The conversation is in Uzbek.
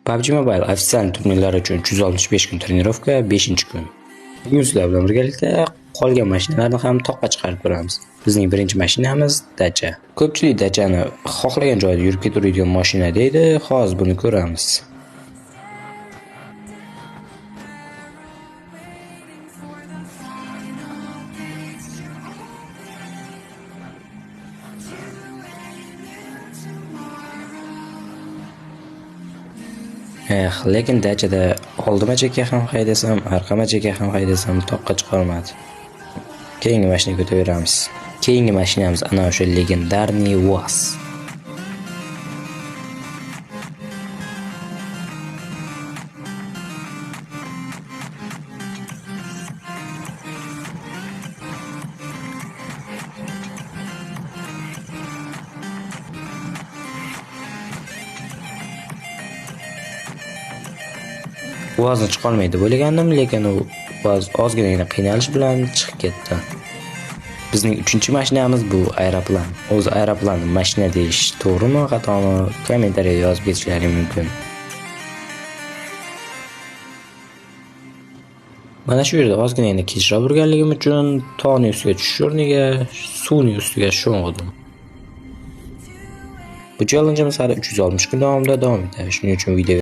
PUBG Mobile ofitsial turnirlar uchun 365 kun trenirovka 5-kun. Bugun sizlar bilan birgalikda qolgan mashinalarni ham toqqa chiqarib ko'ramiz. Bizning birinchi mashinamiz Dacia. Ko'pchilik Dacia'ni xohlagan joyda yurib ketaveradigan mashina deydi. Hozir buni ko'ramiz. Lekin Dacia'da oldima chekka ham haydasam, orqama chekka ham haydasam toqqa chiqolmadi. Keyingi mashinaga o'taveramiz. Keyingi mashinamiz ana o'sha legendarniy UAZ. UAZni chiqolmaydi bo'lgandim, lekin u UAZ ozgina qiynalish bilan chiqib ketdi. Bizning 3-mashinamiz bu aeroplan. O'zi aeroplanni mashina deyish to'g'rimi, xatomi? Kommentariyada yozib ketishlaring mumkin. Mana shu yerda ozgina kechroq yurganligim uchun tog'ning ustiga tushish o'rniga suvning ustiga sho'ng'idim. Bu challenge'imiz hali 360 kun davomida davom etadi. Shuning uchun video